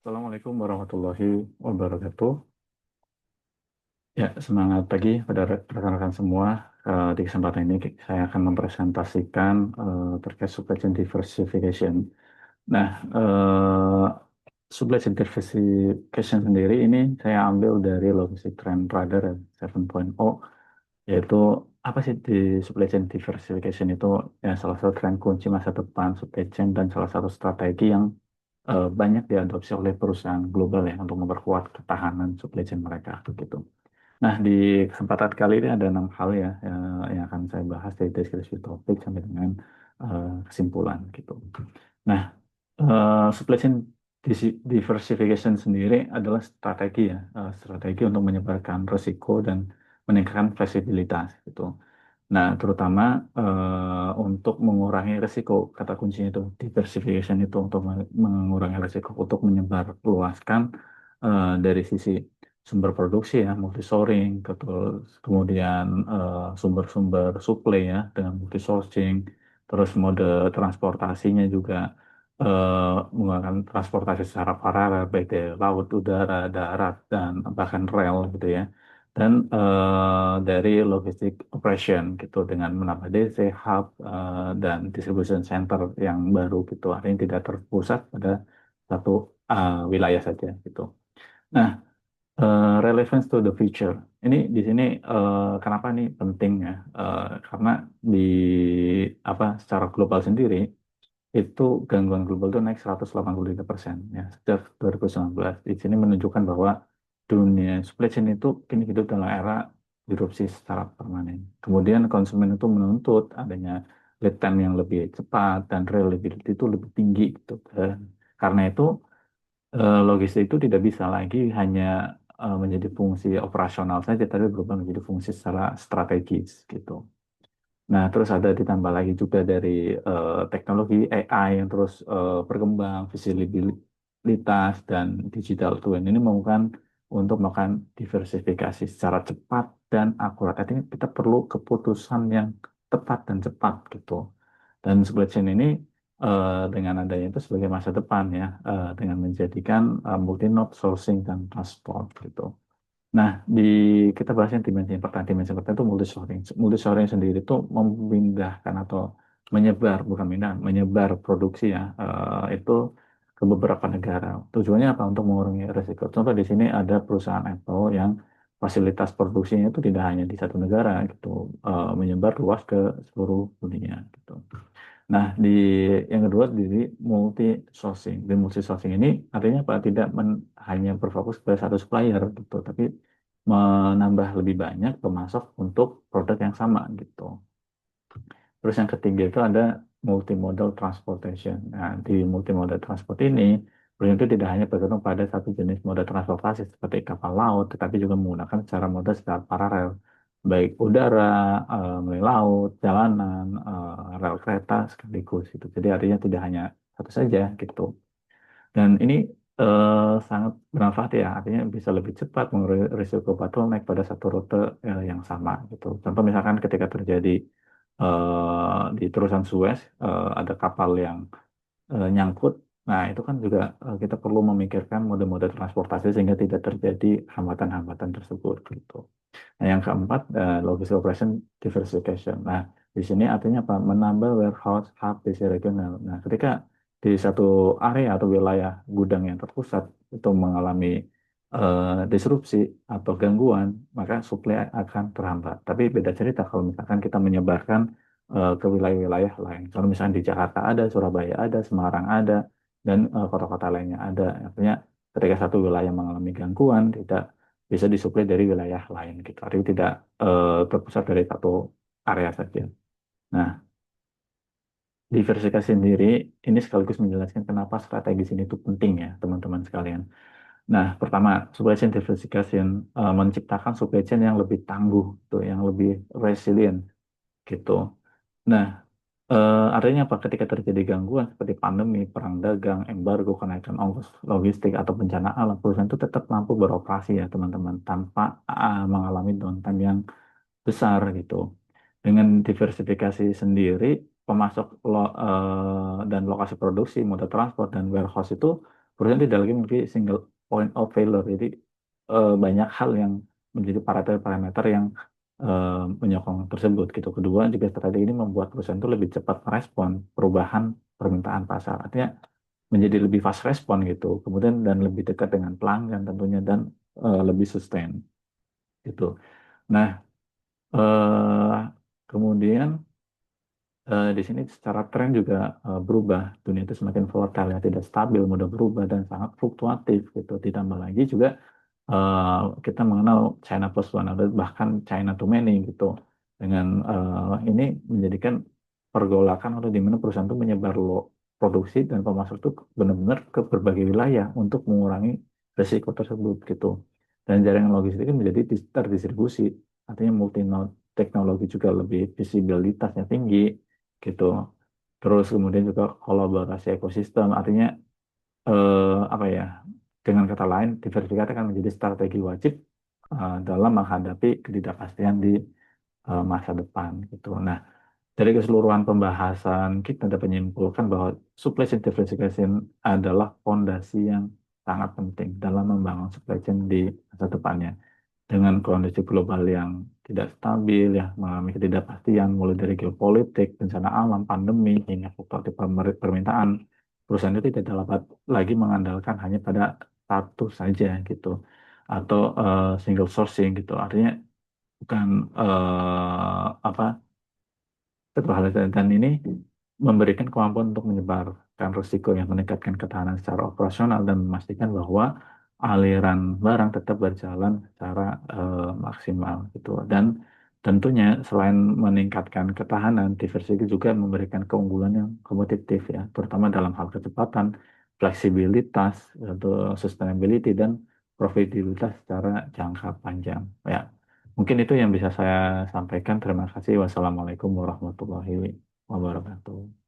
Assalamualaikum warahmatullahi wabarakatuh. Ya, semangat pagi pada rekan-rekan semua. Di kesempatan ini saya akan mempresentasikan terkait supply chain diversification. Nah, supply chain diversification sendiri ini saya ambil dari Logistic Trend Radar 7.0, yaitu apa sih di supply chain diversification itu, ya salah satu tren kunci masa depan supply chain dan salah satu strategi yang banyak diadopsi oleh perusahaan global ya untuk memperkuat ketahanan supply chain mereka begitu. Nah, di kesempatan kali ini ada 6 hal ya, yang akan saya bahas dari deskripsi topik sampai dengan kesimpulan gitu. Nah, supply chain diversification sendiri adalah strategi ya, strategi untuk menyebarkan risiko dan meningkatkan fleksibilitas gitu. Nah, terutama untuk mengurangi risiko, kata kuncinya itu diversification itu untuk mengurangi risiko untuk menyebar luaskan dari sisi sumber produksi ya, multi sourcing, kemudian sumber-sumber supply ya dengan multi sourcing, terus mode transportasinya juga menggunakan transportasi secara paralel baik dari laut, udara, darat dan bahkan rel gitu ya, dan dari logistik operation gitu dengan menambah DC, hub, dan distribution center yang baru gitu, artinya tidak terpusat pada satu wilayah saja gitu. Nah, relevance to the future ini di sini kenapa nih penting ya? Karena di secara global sendiri itu gangguan global itu naik 183% ya sejak 2019. Di sini menunjukkan bahwa dunia supply chain itu kini hidup dalam era disrupsi secara permanen. Kemudian konsumen itu menuntut adanya lead time yang lebih cepat dan reliability itu lebih tinggi gitu. Karena itu logistik itu tidak bisa lagi hanya menjadi fungsi operasional saja, tapi berubah menjadi fungsi secara strategis gitu. Nah, terus ada ditambah lagi juga dari teknologi AI yang terus berkembang, visibilitas dan digital twin ini memungkinkan untuk melakukan diversifikasi secara cepat dan akurat. Artinya kita perlu keputusan yang tepat dan cepat gitu. Dan supply chain ini dengan adanya itu sebagai masa depan ya, dengan menjadikan multi node sourcing dan transport gitu. Nah, kita bahas yang dimensi yang pertama. Dimensi yang pertama itu multi-shoring. Multi-shoring sendiri itu memindahkan atau menyebar, bukan pindah, menyebar produksi ya, itu ke beberapa negara. Tujuannya apa? Untuk mengurangi risiko. Contoh di sini ada perusahaan Apple yang fasilitas produksinya itu tidak hanya di satu negara gitu, menyebar luas ke seluruh dunia gitu. Nah, yang kedua di multi sourcing. Di multi sourcing ini artinya apa? Tidak hanya berfokus pada satu supplier gitu, tapi menambah lebih banyak pemasok untuk produk yang sama gitu. Terus yang ketiga itu ada multimodal transportation. Nah, di multimodal transport ini, Brilliant itu tidak hanya bergantung pada satu jenis moda transportasi seperti kapal laut, tetapi juga menggunakan secara moda secara paralel, baik udara, melalui laut, jalanan, rel kereta sekaligus itu. Jadi artinya tidak hanya satu saja gitu. Dan ini sangat bermanfaat ya, artinya bisa lebih cepat mengurangi risiko bottleneck pada satu rute yang sama gitu. Contoh misalkan ketika terjadi di terusan Suez ada kapal yang nyangkut, nah itu kan juga kita perlu memikirkan mode-mode transportasi sehingga tidak terjadi hambatan-hambatan tersebut gitu. Nah, yang keempat, logistic operation diversification. Nah, di sini artinya apa? Menambah warehouse hub di regional. Nah, ketika di satu area atau wilayah gudang yang terpusat itu mengalami disrupsi atau gangguan, maka suplai akan terhambat. Tapi beda cerita kalau misalkan kita menyebarkan ke wilayah-wilayah lain. Kalau misalnya di Jakarta ada, Surabaya ada, Semarang ada, dan kota-kota lainnya ada. Artinya ketika satu wilayah mengalami gangguan, tidak bisa disuplai dari wilayah lain gitu. Artinya tidak terpusat dari satu area saja. Nah, diversifikasi sendiri ini sekaligus menjelaskan kenapa strategi ini itu penting ya, teman-teman sekalian. Nah, pertama, supply chain diversification menciptakan supply chain yang lebih tangguh, tuh, yang lebih resilient gitu. Nah, artinya apa? Ketika terjadi gangguan seperti pandemi, perang dagang, embargo, kenaikan ongkos logistik, atau bencana alam, perusahaan itu tetap mampu beroperasi ya teman-teman, tanpa mengalami downtime yang besar gitu. Dengan diversifikasi sendiri, pemasok dan lokasi produksi, moda transport, dan warehouse itu perusahaan tidak lagi memiliki single point of failure. Jadi banyak hal yang menjadi parameter-parameter yang menyokong tersebut gitu. Kedua, juga strategi ini membuat perusahaan itu lebih cepat merespon perubahan permintaan pasar. Artinya menjadi lebih fast respon gitu. Kemudian dan lebih dekat dengan pelanggan tentunya dan lebih sustain gitu. Nah, eh, kemudian di sini secara tren juga berubah. Dunia itu semakin volatile, ya, tidak stabil, mudah berubah dan sangat fluktuatif gitu. Ditambah lagi juga kita mengenal China plus one atau bahkan China too many gitu. Dengan ini menjadikan pergolakan atau di mana perusahaan itu menyebar produksi dan pemasok itu benar-benar ke berbagai wilayah untuk mengurangi resiko tersebut gitu. Dan jaringan logistik itu menjadi terdistribusi, artinya multi node teknologi juga lebih visibilitasnya tinggi gitu. Terus kemudian juga kolaborasi ekosistem, artinya apa ya? Dengan kata lain, diversifikasi akan menjadi strategi wajib dalam menghadapi ketidakpastian di masa depan gitu. Nah, dari keseluruhan pembahasan kita dapat menyimpulkan bahwa supply chain diversification adalah fondasi yang sangat penting dalam membangun supply chain di masa depannya dengan kondisi global yang tidak stabil, ya, mengalami ketidakpastian mulai dari geopolitik, bencana alam, pandemi, hingga fluktuatif permintaan, perusahaan itu tidak dapat lagi mengandalkan hanya pada satu saja gitu, atau single sourcing gitu. Artinya bukan apa satu hal dan ini memberikan kemampuan untuk menyebarkan risiko yang meningkatkan ketahanan secara operasional dan memastikan bahwa aliran barang tetap berjalan secara maksimal gitu. Dan tentunya selain meningkatkan ketahanan, diversifikasi juga memberikan keunggulan yang kompetitif ya, terutama dalam hal kecepatan, fleksibilitas, atau sustainability dan profitabilitas secara jangka panjang. Ya, mungkin itu yang bisa saya sampaikan. Terima kasih. Wassalamualaikum warahmatullahi wabarakatuh.